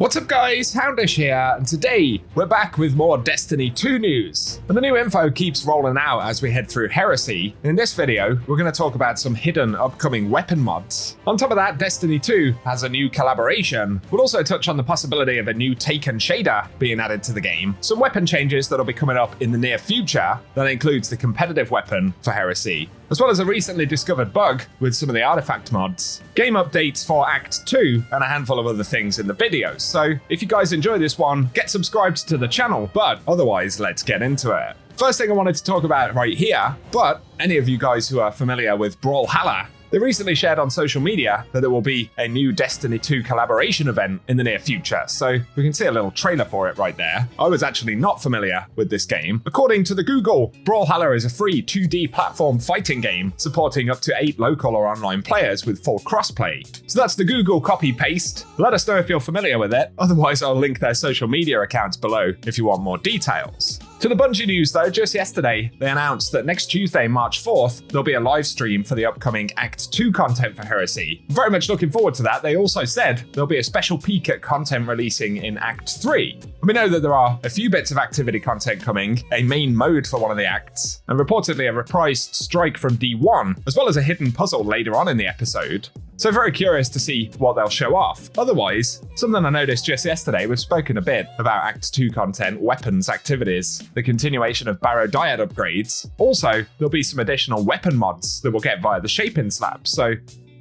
What's up guys, Houndish here, and today we're back with more Destiny 2 news. And the new info keeps rolling out as we head through Heresy. In this video, we're going to talk about some hidden upcoming weapon mods. On top of that, Destiny 2 has a new collaboration. We'll also touch on the possibility of a new Taken shader being added to the game, some weapon changes that'll be coming up in the near future that includes the competitive weapon for Heresy, as well as a recently discovered bug with some of the artifact mods, game updates for Act 2, and a handful of other things in the videos. So if you guys enjoy this one, get subscribed to the channel, but otherwise, let's get into it. First thing I wanted to talk about right here, but any of you guys who are familiar with Brawlhalla, they recently shared on social media that there will be a new Destiny 2 collaboration event in the near future, so we can see a little trailer for it right there. I was actually not familiar with this game. According to the Google, Brawlhalla is a free 2D platform fighting game supporting up to 8 local or online players with full crossplay. So that's the Google copy-paste. Let us know if you're familiar with it, otherwise I'll link their social media accounts below if you want more details. To the Bungie news though, just yesterday, they announced that next Tuesday, March 4th, there'll be a live stream for the upcoming Act 2 content for Heresy. Very much looking forward to that. They also said there'll be a special peek at content releasing in Act 3. And we know that there are a few bits of activity content coming, a main mode for one of the acts, and reportedly a reprised strike from D1, as well as a hidden puzzle later on in the episode. So very curious to see what they'll show off. Otherwise, something I noticed just yesterday, we've spoken a bit about Act 2 content, weapons, activities, the continuation of Barrow Dyad upgrades. Also, there'll be some additional weapon mods that we'll get via the Shaping Slab. So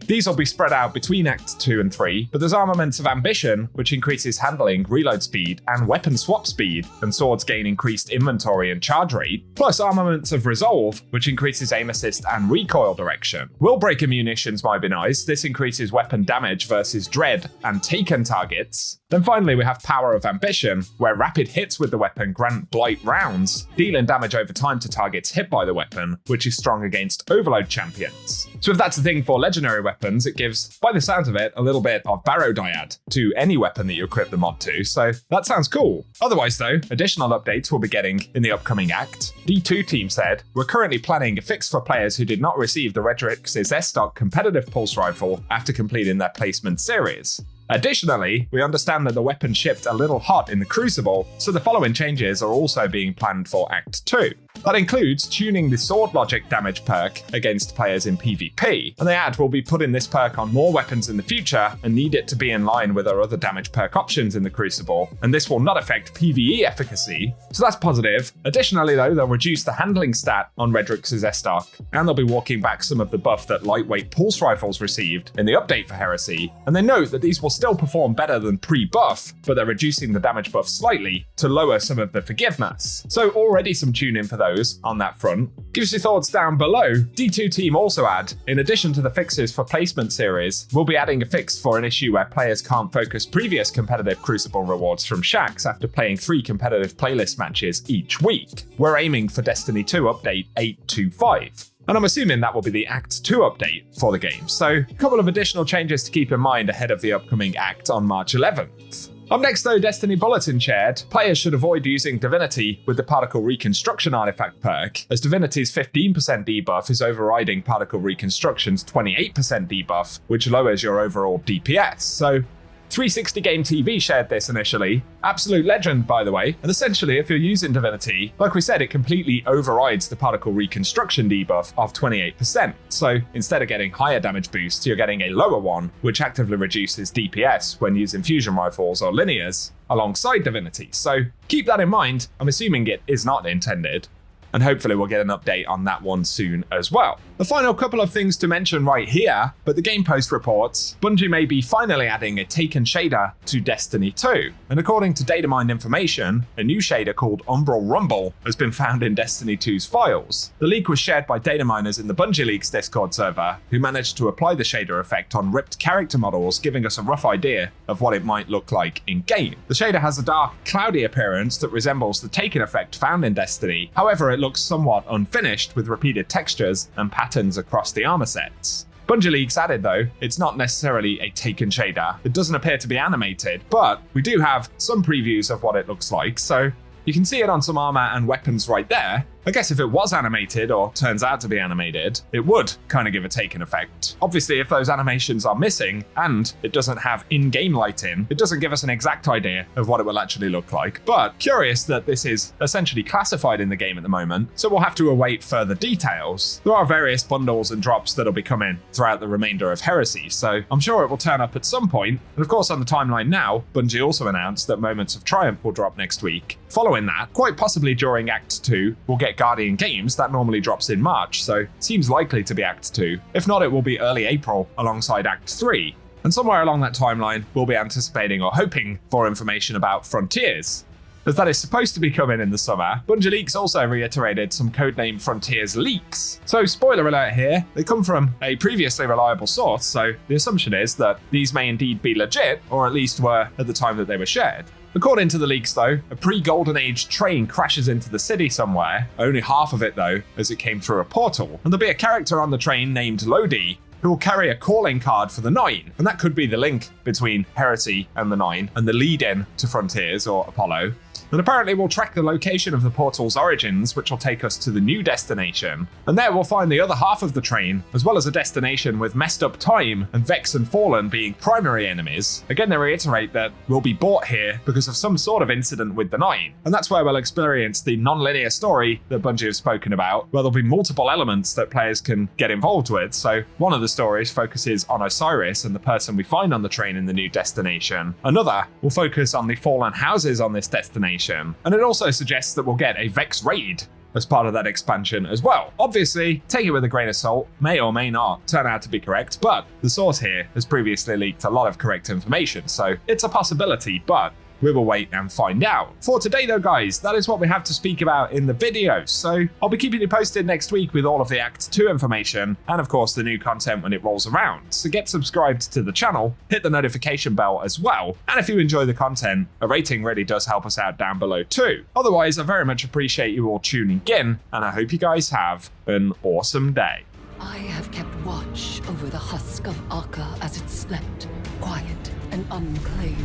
these will be spread out between Acts 2 and 3, but there's Armaments of Ambition, which increases handling, reload speed, and weapon swap speed, and swords gain increased inventory and charge rate, plus Armaments of Resolve, which increases aim assist and recoil direction. Will Breaker munitions might be nice. This increases weapon damage versus Dread and Taken targets. Then finally we have Power of Ambition, where rapid hits with the weapon grant Blight rounds, dealing damage over time to targets hit by the weapon, which is strong against Overload champions. So if that's a thing for legendary weapons, it gives, by the sounds of it, a little bit of Barrow Dyad to any weapon that you equip the mod to, so that sounds cool. Otherwise though, additional updates we'll be getting in the upcoming act. D2 team said, we're currently planning a fix for players who did not receive the Redrix's S-Stock competitive pulse rifle after completing their placement series. Additionally, we understand that the weapon shipped a little hot in the Crucible, so the following changes are also being planned for Act 2. That includes tuning the sword logic damage perk against players in PvP, and they add we'll be putting this perk on more weapons in the future and need it to be in line with our other damage perk options in the Crucible, and this will not affect PvE efficacy, so that's positive. Additionally though, they'll reduce the handling stat on Redrix's S-Stock, and they'll be walking back some of the buff that lightweight pulse rifles received in the update for Heresy, and they note that these will still perform better than pre-buff, but they're reducing the damage buff slightly to lower some of the forgiveness. So already some tuning for those on that front. Give us your thoughts down below. D2 team also add, in addition to the fixes for placement series, we'll be adding a fix for an issue where players can't focus previous competitive Crucible rewards from shacks after playing 3 competitive playlist matches each week. We're aiming for Destiny 2 update 825. And I'm assuming that will be the Act 2 update for the game. So a couple of additional changes to keep in mind ahead of the upcoming Act on March 11th. Up next though, Destiny Bulletin shared, players should avoid using Divinity with the Particle Reconstruction artifact perk, as Divinity's 15% debuff is overriding Particle Reconstruction's 28% debuff, which lowers your overall DPS. So 360 Game TV shared this initially. Absolute legend, by the way. And essentially, if you're using Divinity, like we said, it completely overrides the Particle Reconstruction debuff of 28%. So instead of getting higher damage boosts, you're getting a lower one, which actively reduces DPS when using fusion rifles or linears alongside Divinity. So keep that in mind. I'm assuming it is not intended, and hopefully we'll get an update on that one soon as well. The final couple of things to mention right here, but the Game Post reports, Bungie may be finally adding a Taken shader to Destiny 2. And according to data mined information, a new shader called Umbral Rumble has been found in Destiny 2's files. The leak was shared by data miners in the Bungie Leaks Discord server, who managed to apply the shader effect on ripped character models, giving us a rough idea of what it might look like in-game. The shader has a dark, cloudy appearance that resembles the Taken effect found in Destiny. However, it looks somewhat unfinished with repeated textures and patterns across the armor sets. Bungie Leaks added though, it's not necessarily a Taken shader. It doesn't appear to be animated, but we do have some previews of what it looks like, so you can see it on some armor and weapons right there. I guess if it was animated, or turns out to be animated, it would kind of give a taken effect. Obviously, if those animations are missing and it doesn't have in-game lighting, it doesn't give us an exact idea of what it will actually look like. But curious that this is essentially classified in the game at the moment, so we'll have to await further details. There are various bundles and drops that'll be coming throughout the remainder of Heresy, so I'm sure it will turn up at some point. And of course, on the timeline now, Bungie also announced that Moments of Triumph will drop next week. Following that, quite possibly during Act 2, we'll get Guardian Games. That normally drops in March, so seems likely to be Act 2. If not, it will be early April alongside Act 3. And somewhere along that timeline, we'll be anticipating or hoping for information about Frontiers, as that is supposed to be coming in the summer. Bungie Leaks also reiterated some codename Frontiers leaks. So spoiler alert here, they come from a previously reliable source, so the assumption is that these may indeed be legit, or at least were at the time that they were shared. According to the leaks though, a pre-Golden Age train crashes into the city somewhere, only half of it though, as it came through a portal, and there'll be a character on the train named Lodi, who will carry a calling card for the Nine, and that could be the link between Heresy and the Nine, and the lead-in to Frontiers or Apollo. And apparently we'll track the location of the portal's origins, which will take us to the new destination. And there we'll find the other half of the train, as well as a destination with Messed Up Time and Vex and Fallen being primary enemies. Again, they reiterate that we'll be brought here because of some sort of incident with the Nine. And that's where we'll experience the non-linear story that Bungie have spoken about, where there'll be multiple elements that players can get involved with. So one of the stories focuses on Osiris and the person we find on the train in the new destination. Another will focus on the fallen houses on this destination. And it also suggests that we'll get a Vex raid as part of that expansion as well. Obviously, take it with a grain of salt, may or may not turn out to be correct, but the source here has previously leaked a lot of correct information, so it's a possibility, but we will wait and find out. For today though guys, that is what we have to speak about in the video, so I'll be keeping you posted next week with all of the Act 2 information, and of course the new content when it rolls around. So get subscribed to the channel, hit the notification bell as well, and if you enjoy the content, a rating really does help us out down below too. Otherwise, I very much appreciate you all tuning in, and I hope you guys have an awesome day. I have kept watch over the husk of Akka as it slept, quiet and unclaimed.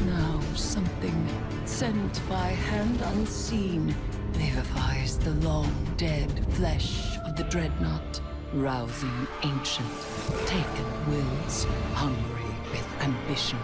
Now something, sent by hand unseen, vivifies the long-dead flesh of the dreadnought, rousing ancient, taken wills, hungry with ambition.